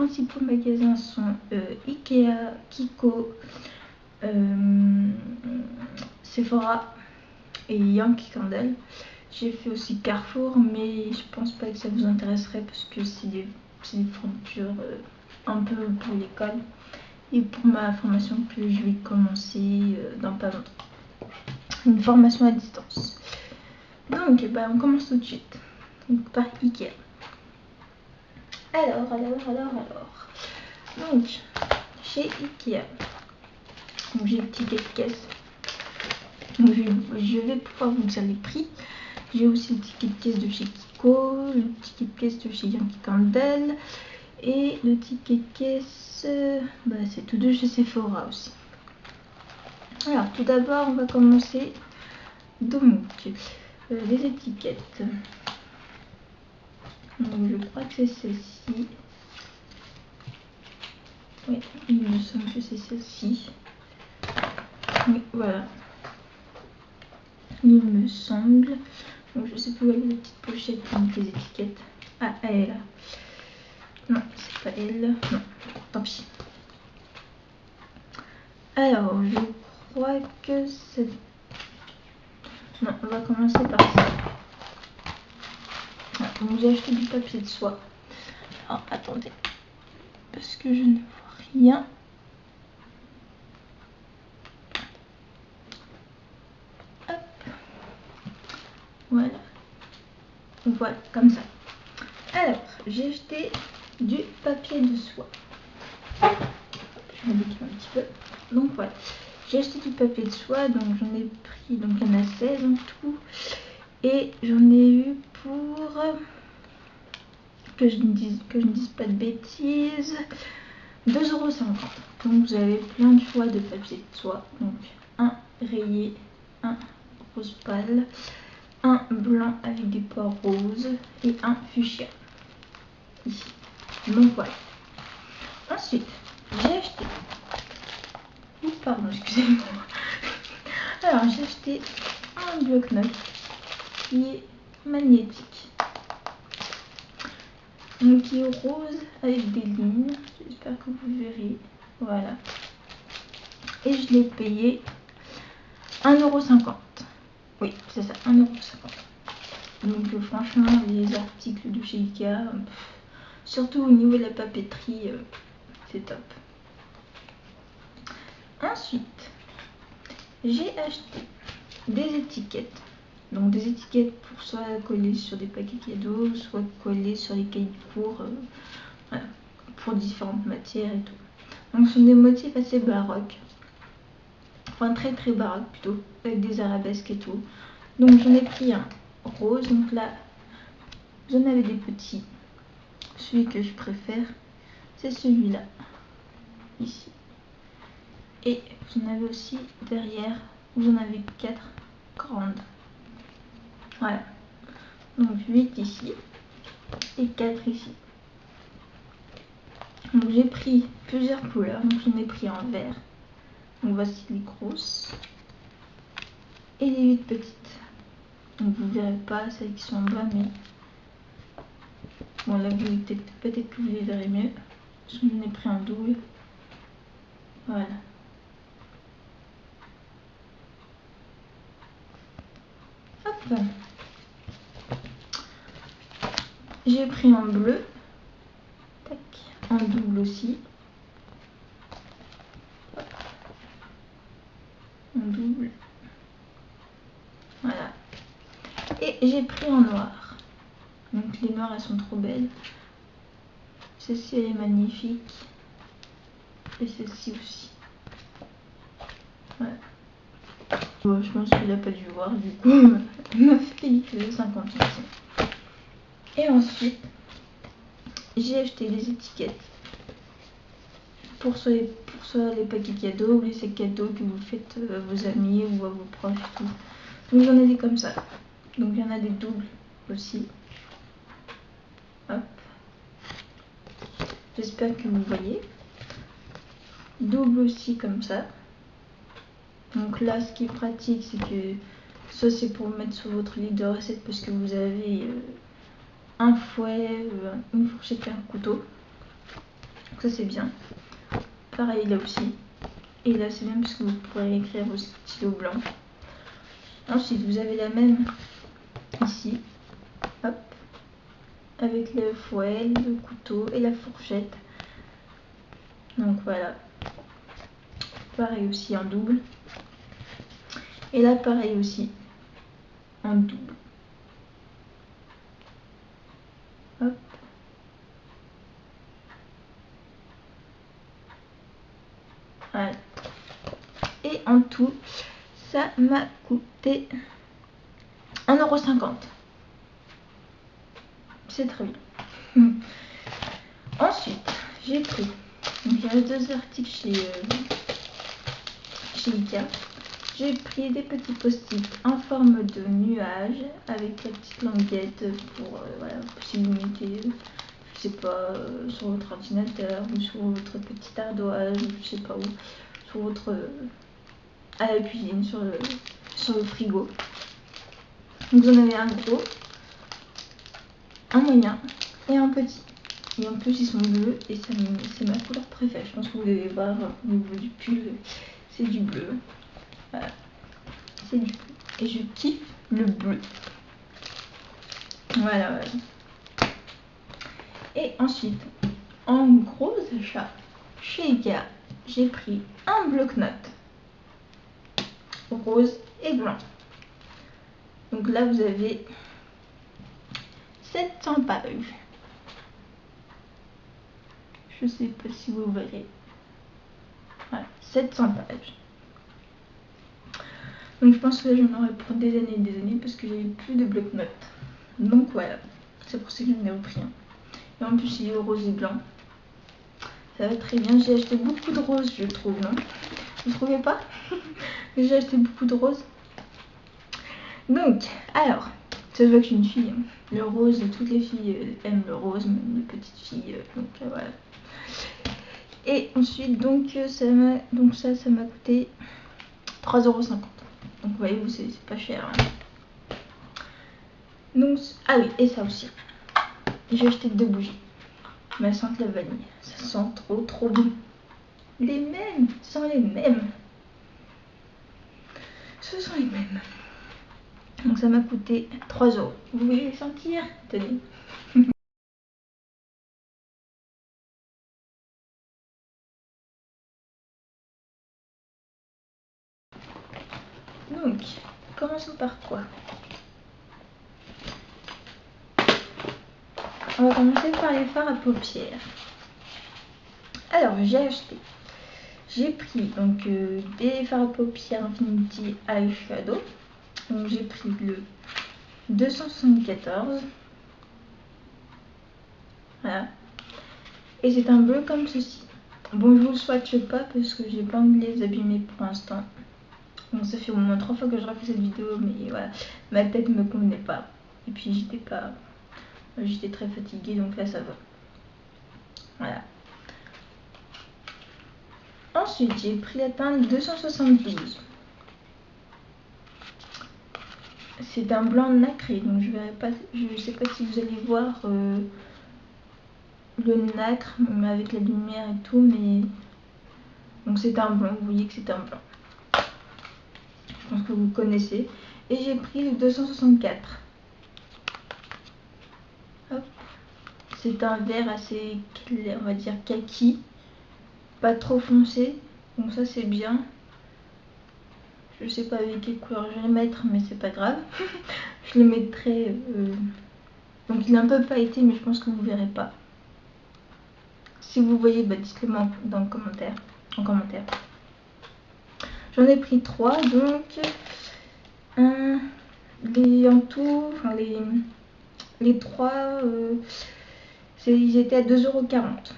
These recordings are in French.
principaux magasins sont Ikea, Kiko, Sephora et Yankee Candle. J'ai fait aussi Carrefour, mais je pense pas que ça vous intéresserait parce que c'est des fournitures un peu pour l'école et pour ma formation que je vais commencer dans pas longtemps. Une formation à distance. Donc on commence tout de suite. Donc, par Ikea. Alors. Donc, chez Ikea. Donc j'ai le ticket de caisse. Donc je vais pouvoir vous dire les prix. J'ai aussi le ticket de caisse de chez Kiko, le ticket de caisse de chez Yankee Candle et le ticket de caisse, c'est tous deux chez Sephora aussi. Alors tout d'abord on va commencer donc les étiquettes. Donc je crois que c'est celle-ci. Oui, il me semble que c'est celle-ci. Oui, voilà. Il me semble. Donc je sais plus où elle est la petite pochette avec les étiquettes. Ah, elle est là. Non, c'est pas elle. Non, tant pis. Alors, je crois que c'est... Non, on va commencer par ça. Ah, donc j'ai acheté du papier de soie. Alors, attendez. Parce que je ne vois rien. Hop. Voilà. Donc voilà, comme ça. Alors, j'ai acheté du papier de soie. Je vais l'écrire un petit peu. Donc voilà. J'ai acheté du papier de soie, donc j'en ai pris, donc il y en a 16 en tout. Et j'en ai eu pour, que je ne dise pas de bêtises, 2,50 €. Donc vous avez plein de choix de papier de soie. Donc un rayé, un rose pâle, un blanc avec des pois roses et un fuchsia. Ici. Donc voilà. Ensuite, j'ai acheté... Pardon, excusez-moi. Alors, j'ai acheté un bloc-notes qui est magnétique. Donc, qui est rose avec des lignes. J'espère que vous verrez. Voilà. Et je l'ai payé 1,50 €. Oui, c'est ça, 1,50 €. Donc, franchement, les articles de chez Ikea, surtout au niveau de la papeterie, c'est top. Ensuite, j'ai acheté des étiquettes. Donc des étiquettes pour soit coller sur des paquets cadeaux, soit coller sur les cahiers de cours, voilà, pour différentes matières et tout. Donc ce sont des motifs assez baroques. Enfin très très baroques plutôt, avec des arabesques et tout. Donc j'en ai pris un rose. Donc là, j'en avais des petits. Celui que je préfère, c'est celui-là. Ici. Et vous en avez aussi derrière, vous en avez 4 grandes. Voilà. Donc 8 ici et 4 ici. Donc j'ai pris plusieurs couleurs. Donc j'en ai pris en vert. Donc voici les grosses. Et les 8 petites. Donc vous verrez pas celles qui sont en bas, mais bon là vous peut-être que vous les verrez mieux. Parce que j'en ai pris en double. Voilà. Hop. J'ai pris en bleu. Tac. En double aussi. En double. Voilà. Et j'ai pris en noir. Donc les noirs elles sont trop belles. Celle-ci elle est magnifique. Et celle-ci aussi. Voilà. Bon, je pense qu'il n'a pas dû voir, du coup il m'a fait payer que 50 centimes. Et ensuite, j'ai acheté des étiquettes pour soit les paquets cadeaux ou les sacs cadeaux que vous faites à vos amis ou à vos proches et tout. Donc j'en ai des comme ça. Donc il y en a des doubles aussi. Hop. J'espère que vous voyez. Double aussi comme ça. Donc là, ce qui est pratique, c'est que ça c'est pour mettre sur votre livre de recettes parce que vous avez un fouet, une fourchette et un couteau. ça c'est bien. Pareil là aussi. Et là c'est bien parce que vous pourrez écrire au stylo blanc. Ensuite vous avez la même ici. Hop. Avec le fouet, le couteau et la fourchette. Donc voilà. Pareil aussi en double. Et là pareil aussi en double. Hop. Voilà. Et en tout, ça m'a coûté 1,50 €. C'est très bien. Ensuite, j'ai pris, donc il y a 2 articles chez Ikea. J'ai pris des petits post-it en forme de nuage avec la petite languette pour voilà, si vous mettez, je sais pas, sur votre ordinateur ou sur votre petite ardoise, je sais pas où, sur votre à la cuisine, sur le frigo. Donc vous en avez un gros, un moyen et un petit. Et en plus ils sont bleus et c'est ma couleur préférée. Je pense que vous allez voir au niveau du pull, c'est du bleu. Voilà, c'est du bleu. Et je kiffe le bleu. Voilà, voilà. Et ensuite, en gros achat chez Ikea, j'ai pris un bloc-notes rose et blanc. Donc là vous avez 700 pages. Je sais pas si vous verrez. Voilà, 700 pages. Donc je pense que j'en aurai pour des années et des années parce que j'avais plus de bloc-notes. Donc voilà, c'est pour ça que j'en ai repris un. Et en plus il est au rose et blanc. Ça va très bien. J'ai acheté beaucoup de roses, je trouve, non? Vous trouvez pas? J'ai acheté beaucoup de roses. Donc, alors, ça se voit que je suis une fille. Le rose, toutes les filles aiment le rose, même les petites filles. Donc voilà. Et ensuite, donc ça m'a coûté 3,50 €. Donc voyez-vous, c'est pas cher. Hein. Donc, ah oui, et ça aussi. J'ai acheté 2 bougies. Mais elles sentent la vanille. Ça sent trop bon. Les mêmes, ce sont les mêmes. Ce sont les mêmes. Donc ça m'a coûté 3 €. Vous voulez les sentir? Tenez. Donc, commençons par quoi? On va commencer par les fards à paupières. Alors, j'ai pris donc des fards à paupières Infinity Eyeshadow. Donc j'ai pris le 274. Voilà. Et c'est un bleu comme ceci. Bon, je vous le swatche pas parce que j'ai pas envie de les abîmer pour l'instant. Donc ça fait au moins 3 fois que je refais cette vidéo, mais voilà, ma tête me convenait pas. Et puis j'étais très fatiguée, donc là ça va. Voilà. Ensuite, j'ai pris la teinte 272. C'est un blanc nacré, donc je sais pas si vous allez voir le nacre avec la lumière et tout, mais donc c'est un blanc. Vous voyez que c'est un blanc. Je pense que vous connaissez. Et j'ai pris le 264. Hop. C'est un vert assez clair, on va dire kaki, pas trop foncé, donc ça c'est bien. Je sais pas avec quelle couleur je vais le mettre, mais c'est pas grave. Je le mettrai. Donc il est un peu pailleté, mais je pense que vous verrez pas. Si vous voyez, bah, dites-le moi dans le commentaire. En commentaire. J'en ai pris 3, donc en tout, enfin les 3, ils étaient à 2,40 €.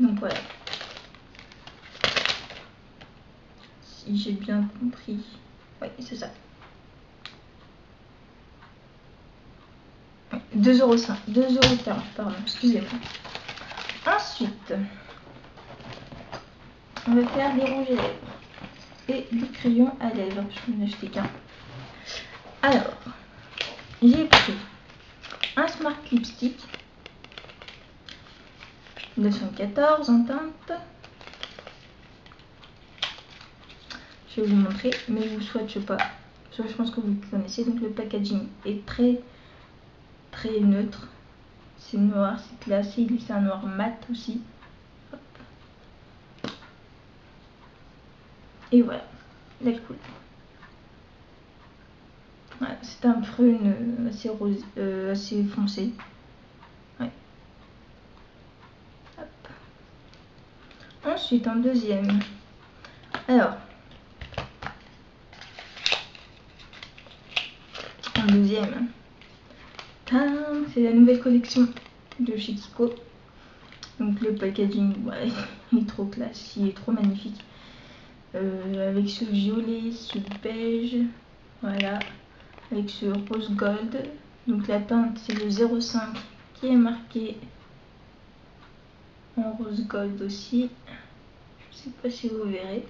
Donc voilà. Si j'ai bien compris. Oui, c'est ça. 2,05 €, 2,40 €, pardon, excusez-moi. Ensuite, on va faire les rouges à lèvres et le crayon à lèvres. Je n'en ai acheté qu'un. Alors, j'ai pris un Smart Lipstick 214 en teinte. Je vais vous montrer, mais je vous swatche pas. Parce que je pense que vous connaissez. Donc le packaging est très neutre. C'est noir, c'est classé. C'est un noir mat aussi. Hop. Et voilà la couleur. Ouais, c'est un prune assez rose, assez foncé. Ouais. Hop. Ensuite, en deuxième. Alors, en deuxième, c'est la nouvelle collection de chez Kiko. Donc le packaging, ouais, il est trop classe, il est trop magnifique. Avec ce violet, ce beige, voilà, avec ce rose gold. Donc la teinte c'est le 05 qui est marqué en rose gold aussi. Je sais pas si vous verrez.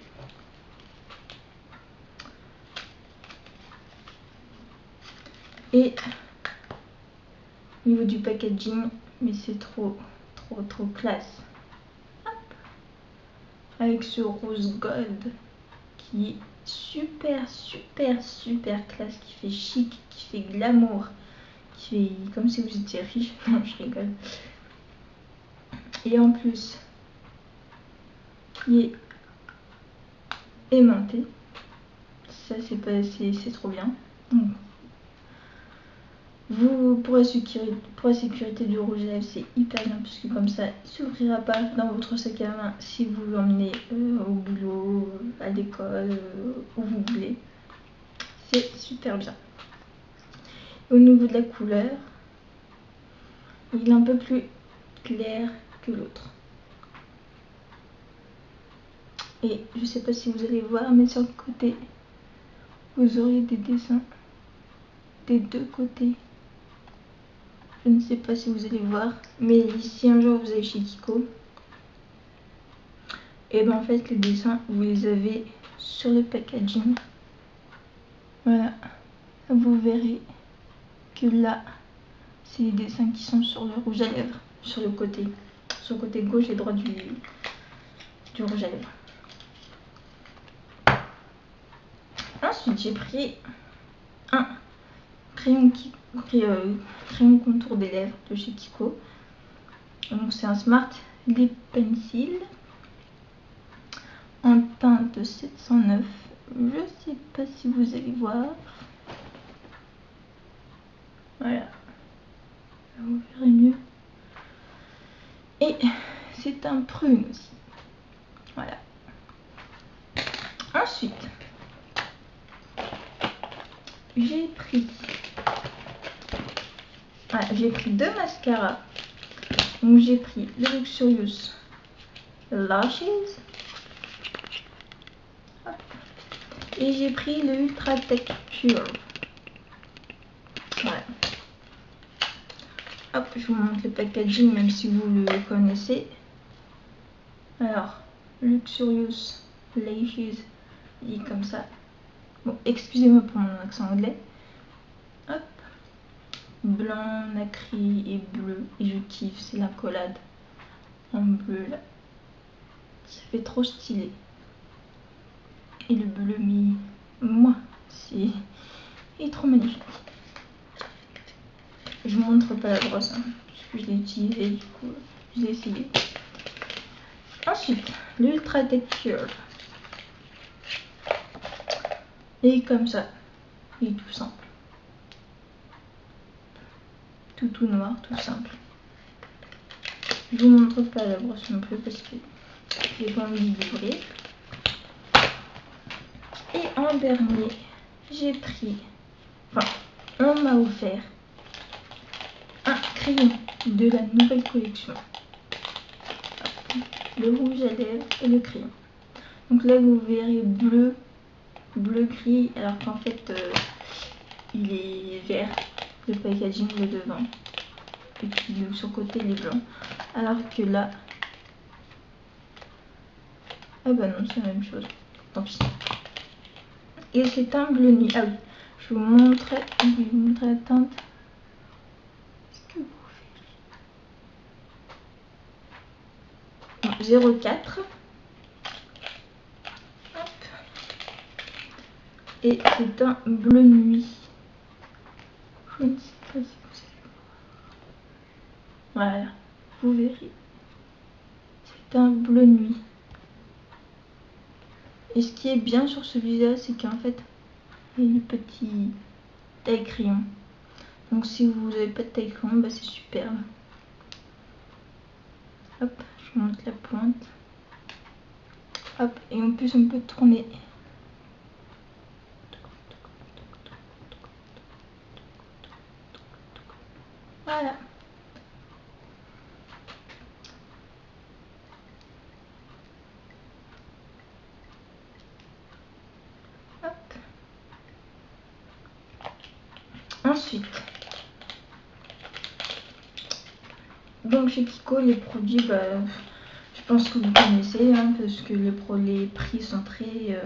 Et au niveau du packaging, mais c'est trop classe. Hop. Avec ce rose gold qui est super classe, qui fait chic, qui fait glamour, qui fait comme si vous étiez riche. Non, je rigole. Et en plus, qui est aimanté. Ça c'est trop bien. Donc, vous, pour la sécurité du rouge à lèvres, c'est hyper bien parce que comme ça, il ne s'ouvrira pas dans votre sac à main si vous l'emmenez au boulot, à l'école, où vous voulez. C'est super bien. Au niveau de la couleur, il est un peu plus clair que l'autre. Et je ne sais pas si vous allez voir, mais sur le côté, vous aurez des dessins des deux côtés. Je ne sais pas si vous allez voir, mais si un jour vous allez chez Kiko, et ben en fait les dessins vous les avez sur le packaging. Voilà, vous verrez que là c'est les dessins qui sont sur le rouge à lèvres, sur le côté gauche et droit du rouge à lèvres. Ensuite j'ai pris un crayon contour des lèvres de chez Kiko. Donc c'est un Smart Lip Pencil en teinte 709. Je sais pas si vous allez voir. Voilà, vous verrez mieux. Et c'est un prune aussi. Voilà. Ensuite, j'ai pris deux mascaras. Donc j'ai pris le Luxurious Lashes. Hop. Et j'ai pris le Ultra Tech Pure. Voilà. Hop, je vous montre le packaging même si vous le connaissez. Alors, Luxurious Lashes, il est comme ça. Bon, excusez-moi pour mon accent anglais. Hop. Blanc, nacré et bleu. Et je kiffe, c'est la collade en bleu là. Ça fait trop stylé. Et le bleu, mais moi, il est trop magnifique. Je vous montre pas la brosse, hein, parce que je l'ai utilisé, du coup, je l'ai essayé. Ensuite, l'Ultra Tech Pure. Et comme ça, il est tout simple. Tout noir, tout simple. Je vous montre pas la brosse non plus parce que j'ai pas envie d'ouvrir. Et en dernier, j'ai pris, enfin, on m'a offert un crayon de la nouvelle collection. Le rouge à lèvres et le crayon. Donc là, vous verrez bleu gris, alors qu'en fait, il est vert. Le packaging est devant. Et puis sur le côté, il est blanc. Alors que là, ah bah non, c'est la même chose. Tant pis. Et c'est un bleu nuit. Ah oui, je vous montre la teinte. Est-ce que vous verrez? 04. Hop. Et c'est un bleu nuit. Je ne sais pas si vous allez voir. Voilà, vous verrez. C'est un bleu nuit. Et ce qui est bien sur celui-là, c'est qu'en fait, il y a une petite taille crayon. Donc si vous n'avez pas de taille crayon, bah, c'est superbe. Hop, je monte la pointe. Hop, et en plus on peut tourner. Voilà. Hop. Ensuite, donc chez Kiko, les produits, bah, je pense que vous connaissez, hein, parce que les prix sont très,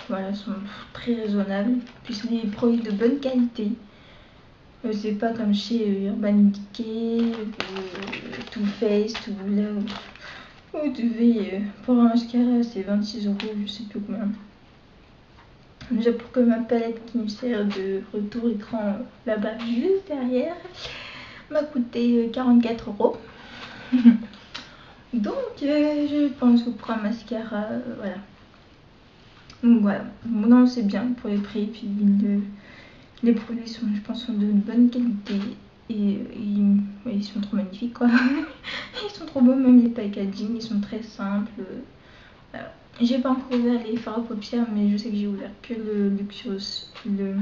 voilà, sont très raisonnables. Puis c'est des produits de bonne qualité. C'est pas comme chez Urban Decay, Too Faced, ou là où vous devez, pour un mascara, c'est 26 €, je sais plus combien. Déjà pour que ma palette qui me sert de retour écran là-bas juste derrière m'a coûté 44 €. Donc je pense que pour un mascara, voilà. Donc voilà, non c'est bien pour les prix, puis les produits sont, je pense, sont de bonne qualité et ils sont trop magnifiques quoi. Ils sont trop beaux, même les packaging, ils sont très simples. Voilà. J'ai pas encore ouvert les fards à paupières, mais je sais que j'ai ouvert que le Luxurious, celui-là.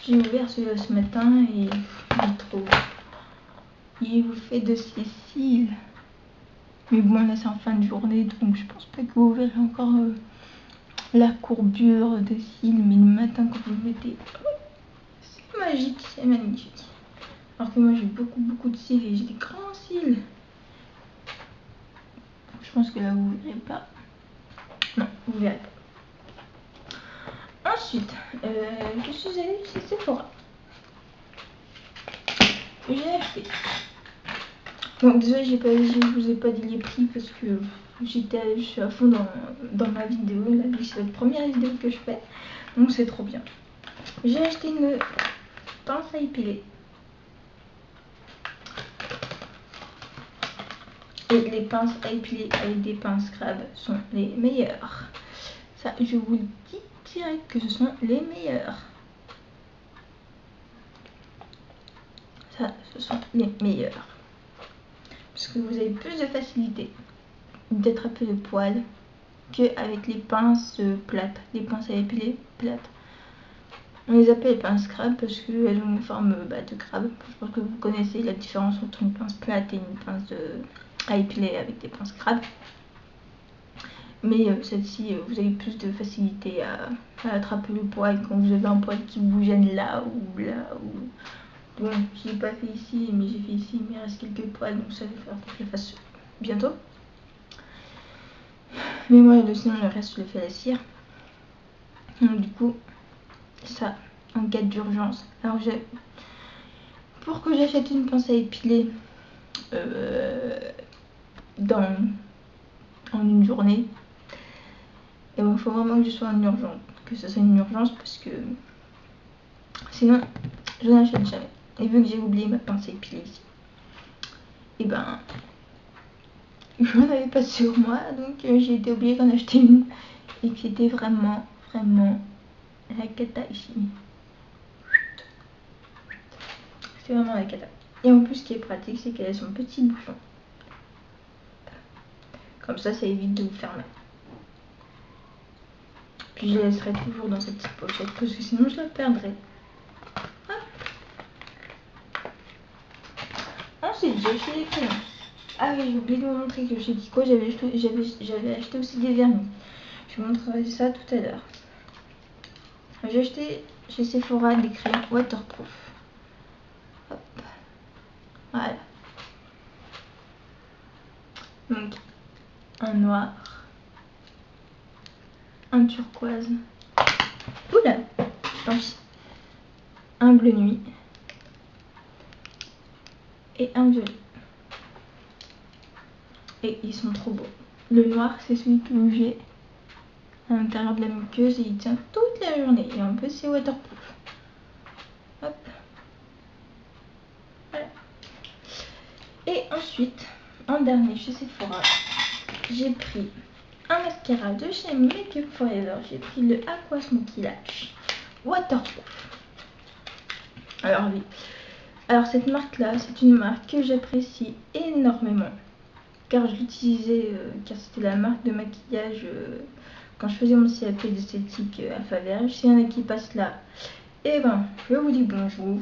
J'ai ouvert celui-là ce matin et il est trop. Il vous fait de ses cils. Mais bon, là c'est en fin de journée, donc je pense pas que vous verrez encore la courbure des cils. Mais le matin, quand vous le mettez, c'est magique, c'est magnifique. Alors que moi j'ai beaucoup de cils et j'ai des grands cils. Je pense que là vous ne verrez pas. Non, vous verrez pas. Ensuite, je suis allée chez Sephora. J'ai acheté. Bon, désolé, je vous ai pas dit les prix parce que je suis à fond dans ma vidéo. Là, c'est la première vidéo que je fais, donc c'est trop bien. J'ai acheté une pince à épiler. Et les pinces à épiler avec des pinces crabes sont les meilleures. Ça, je vous le dis direct que ce sont les meilleurs. Ça, ce sont les meilleurs. Parce que vous avez plus de facilité d'attraper le poil qu'avec les pinces plates, les pinces à épiler plates. On les appelle les pinces crabes parce qu'elles ont une forme de crabe. Je pense que vous connaissez la différence entre une pince plate et une pince à épiler avec des pinces crabes. Mais celle-ci, vous avez plus de facilité à attraper le poil quand vous avez un poil qui vous gêne là ou là. Bon, je l'ai pas fait ici, mais j'ai fait ici, il me reste quelques poils, donc ça va falloir que je le fasse bientôt. Mais moi, sinon, le reste, je le fais à la cire. Donc, du coup, ça, en cas d'urgence. Alors, pour que j'achète une pince à épiler en une journée, et il faut vraiment que je sois en urgence, que ce soit une urgence, parce que sinon, je n'achète jamais. Et vu que j'ai oublié ma pince à épiler ici, et ben, je n'en avais pas sur moi, donc j'ai été obligée d'en acheter une, et que c'était vraiment la cata ici. C'est vraiment la cata. Et en plus, ce qui est pratique, c'est qu'elle a son petit bouchon. Comme ça évite de vous fermer. Puis je la laisserai toujours dans cette petite pochette, parce que sinon je la perdrai. Ensuite, j'ai acheté des crayons. Ah oui, j'ai oublié de vous montrer que chez Kiko, j'avais acheté aussi des vernis. Je vous montrerai ça tout à l'heure. J'ai acheté chez Sephora des crayons waterproof. Hop. Voilà. Donc, un noir, un turquoise, oula, un bleu nuit et un violet. Et ils sont trop beaux. Le noir, c'est celui que j'ai à l'intérieur de la muqueuse et il tient toute la journée. Et en plus, c'est waterproof. Hop. Voilà. Et ensuite, en dernier chez Sephora, j'ai pris un mascara de chez Make Up Forever. J'ai pris le Aqua Smoky Lash waterproof. Alors oui. Alors cette marque là, c'est une marque que j'apprécie énormément. Car je l'utilisais, car c'était la marque de maquillage quand je faisais mon CAP d'esthétique à Faverges. S'il y en a qui passent là, et ben je vous dis bonjour.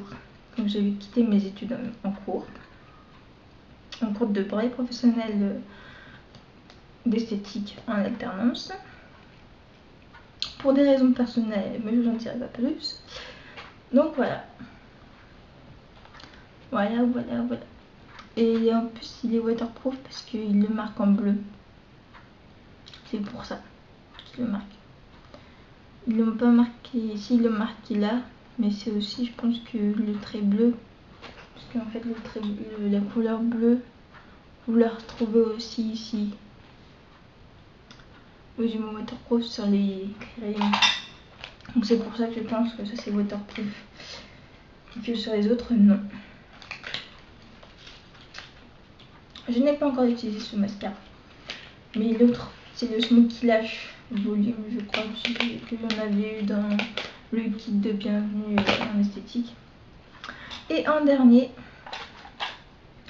Donc j'avais quitté mes études en cours de brevet professionnel d'esthétique en alternance. Pour des raisons personnelles, mais je vous en dirai pas plus. Donc voilà. Voilà. Et en plus il est waterproof parce qu'il le marque en bleu. C'est pour ça qu'il le marque. Ils l'ont pas marqué ici, le marqué là, mais c'est aussi, je pense, que le trait bleu, parce qu'en fait le trait bleu, la couleur bleue, vous la retrouvez aussi ici. Oui, j'ai mon waterproof sur les crayons, donc c'est pour ça que je pense que ça c'est waterproof, et que sur les autres non. Je n'ai pas encore utilisé ce mascara, mais l'autre c'est le Smoky Lash Volume, je crois que j'en avais eu dans le kit de bienvenue en esthétique. Et en dernier,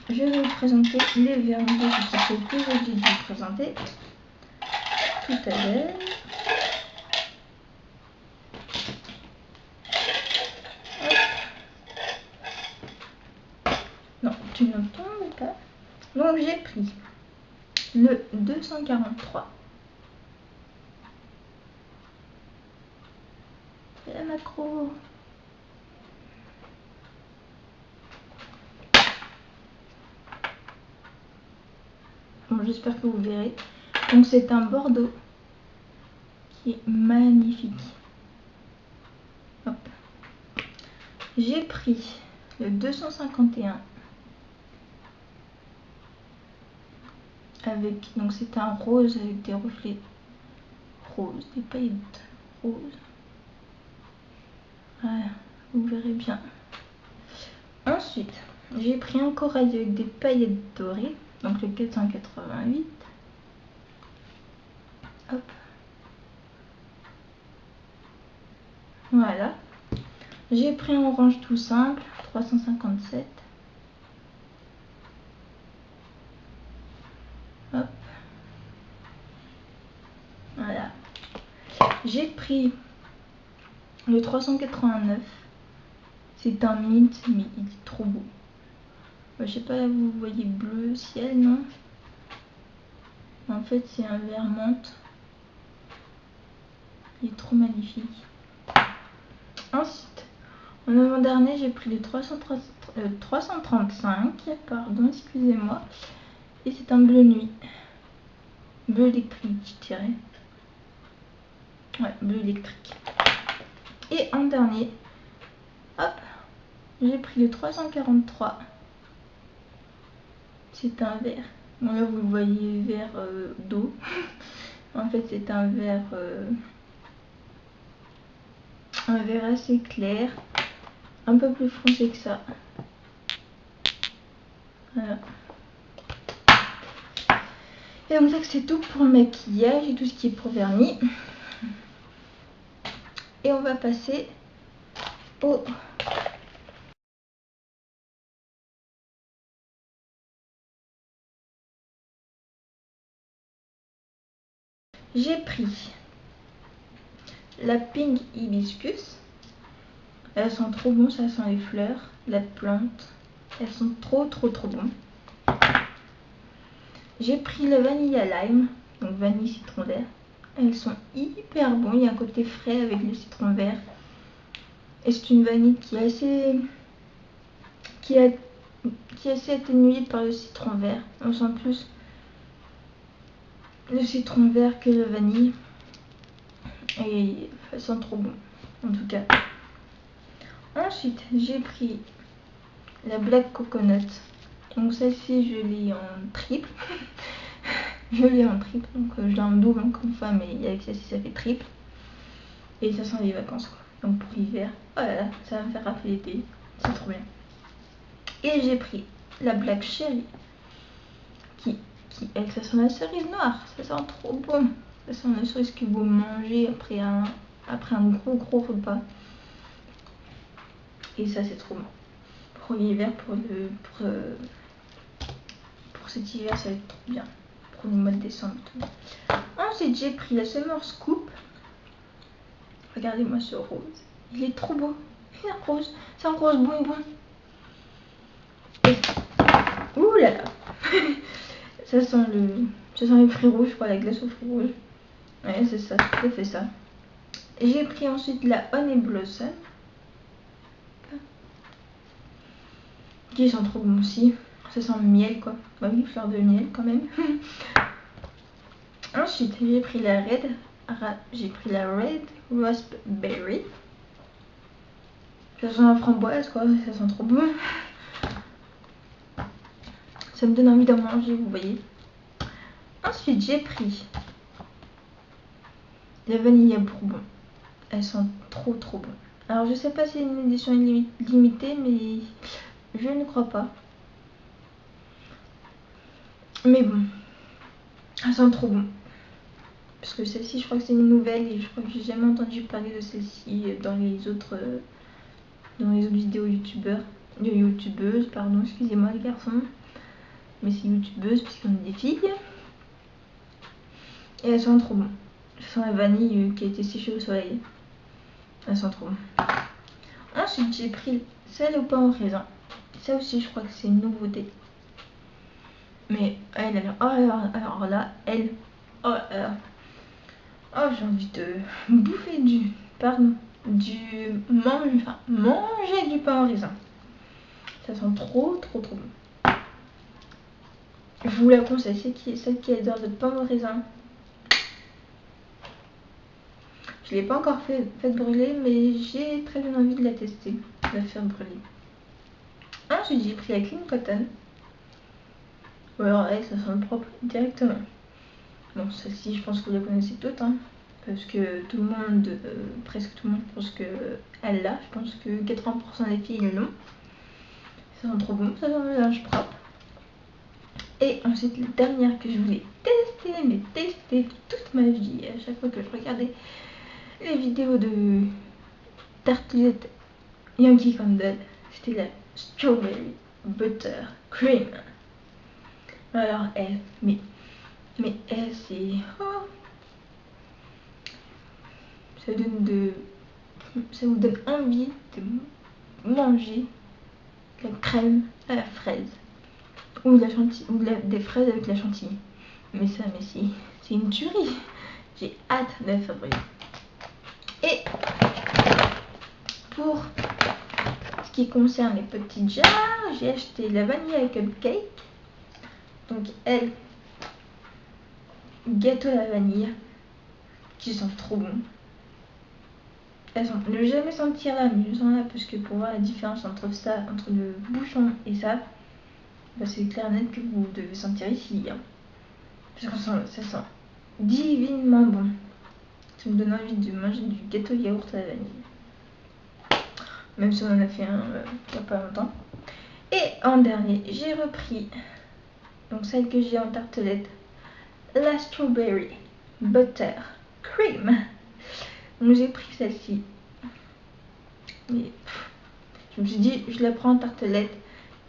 je vais vous présenter les vernis de ce que j'ai dû vous présenter tout à l'heure. Non, tu n'entends pas. Donc j'ai pris le 243. Et la macro. Bon, j'espère que vous verrez. Donc c'est un bordeaux qui est magnifique. Hop. J'ai pris le 251 avec, donc c'est un rose avec des reflets roses, des paillettes roses. Voilà, vous verrez bien. Ensuite, j'ai pris un corail avec des paillettes dorées, donc le 488. Hop. Voilà. J'ai pris un orange tout simple, 357. Hop. Voilà. J'ai pris le 389. C'est un mint, mais il est trop beau. Je sais pas, là vous voyez bleu ciel, non? En fait, c'est un vert menthe. Il est trop magnifique. Ensuite, en avant-dernier, j'ai pris le 335, pardon, excusez-moi. Et c'est un bleu nuit. Bleu électrique, je dirais. Ouais, bleu électrique. Et en dernier, hop, j'ai pris le 343. C'est un vert. Bon, là, vous le voyez vert d'eau. En fait, c'est un vert assez clair. Un peu plus foncé que ça. Voilà. Et donc ça, c'est tout pour le maquillage et tout ce qui est pour vernis. Et on va passer au... J'ai pris la Pink Hibiscus. Elles sont trop bonnes, ça sent les fleurs, la plante. Elles sont trop bonnes. J'ai pris le Vanilla Lime, donc vanille citron vert. Elles sont hyper bonnes, il y a un côté frais avec le citron vert. Et c'est une vanille qui est assez atténuée par le citron vert. On sent plus le citron vert que le vanille. Et elles sont trop bon, en tout cas. Ensuite, j'ai pris la Black Coconut. Donc celle-ci je l'ai en triple. Je l'ai en triple, donc je l'ai en double encore une fois, mais avec celle-ci ça fait triple. Et ça sent les vacances quoi. Donc pour l'hiver, oh là là, ça va me faire rappeler l'été, c'est trop bien. Et j'ai pris la Black Cherry, qui elle, ça sent la cerise noire, ça sent trop bon. Ça sent la cerise que vous mangez après un gros repas. Et ça c'est trop bon. Pour l'hiver, pour cet hiver ça va être trop bien. Pour le mois de décembre et tout. Ensuite j'ai pris la Summer Scoop. Regardez-moi ce rose. Il est trop beau. Il est rose. C'est un rose bonbon. Ouh là là. Ça sent les fruits rouges, quoi, la glace aux fruits rouges. Ouais, c'est ça, tout à fait ça. J'ai pris ensuite la Honey Blossom. Qui sent trop bon aussi. Ça sent le miel, quoi. Bah oui, fleur de miel quand même. Ensuite, j'ai pris la Red Raspberry. Ça sent la framboise, quoi. Ça sent trop bon. Ça me donne envie d'en manger, vous voyez. Ensuite, j'ai pris la vanille bourbon. Elles sont trop bon. Alors, je sais pas si c'est une édition limitée, mais je ne crois pas. Mais bon, elles sont trop bon. Parce que celle-ci, je crois que c'est une nouvelle et je crois que j'ai jamais entendu parler de celle-ci dans les autres vidéos youtubeuses, pardon, excusez-moi les garçons. Mais c'est youtubeuse puisqu'on est des filles. Et elles sont trop bon. Ça sent la vanille qui a été séchée au soleil. Elles sont trop bon. Ensuite j'ai pris celle au pain au raisin. Ça aussi je crois que c'est une nouveauté. Mais elle alors là, elle. Oh j'ai envie de bouffer manger du pain au raisin. Ça sent trop bon. Je vous la conseille, celle qui adore le pain au raisin. Je ne l'ai pas encore fait brûler, mais j'ai très bien envie de la tester, de la faire brûler. Ensuite, j'ai pris la Clean Cotton. Alors, elle, ça sent propre directement. Bon, celle-ci, je pense que vous la connaissez toutes, hein, parce que tout le monde, presque tout le monde, pense qu'elle l'a. Je pense que 80% des filles l'ont. Ça sent trop bon, ça sent le linge propre. Et ensuite, la dernière que je voulais tester toute ma vie, à chaque fois que je regardais les vidéos de tartelette Yankee Candle, c'était la Strawberry Butter Cream. Alors elle, mais elle c'est... Oh, ça vous donne envie de manger la crème à la fraise. Ou de la chantilly, des fraises avec la chantilly. Mais ça, c'est une tuerie. J'ai hâte de la faire brûler. Et pour ce qui concerne les petits jars, j'ai acheté la vanilla cupcake. Donc elle, gâteau à la vanille, qui sent trop bon. Elles sont, ne jamais sentir là, mais je sens là parce que pour voir la différence entre le bouchon et ça, bah c'est clair net que vous devez sentir ici. Hein. Parce que ça sent divinement bon. Ça me donne envie de manger du gâteau yaourt à la vanille. Même si on en a fait un il n'y a pas longtemps. Et en dernier, j'ai repris, donc celle que j'ai en tartelette, la Strawberry Butter Cream. Donc j'ai pris celle-ci. Mais je me suis dit, je la prends en tartelette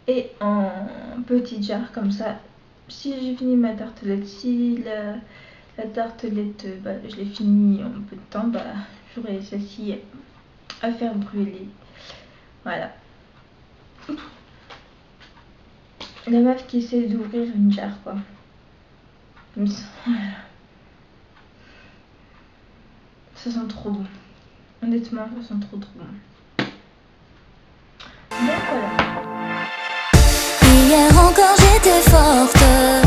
et en petit jar comme ça. Si j'ai fini ma tartelette, si la tartelette, je l'ai finie en peu de temps, j'aurai celle-ci à faire brûler. Voilà. La meuf qui essaie d'ouvrir une jarre, quoi. Comme ça, voilà. Ça sent trop bon. Honnêtement, ça sent trop bon. Donc voilà. Hier encore j'étais forte.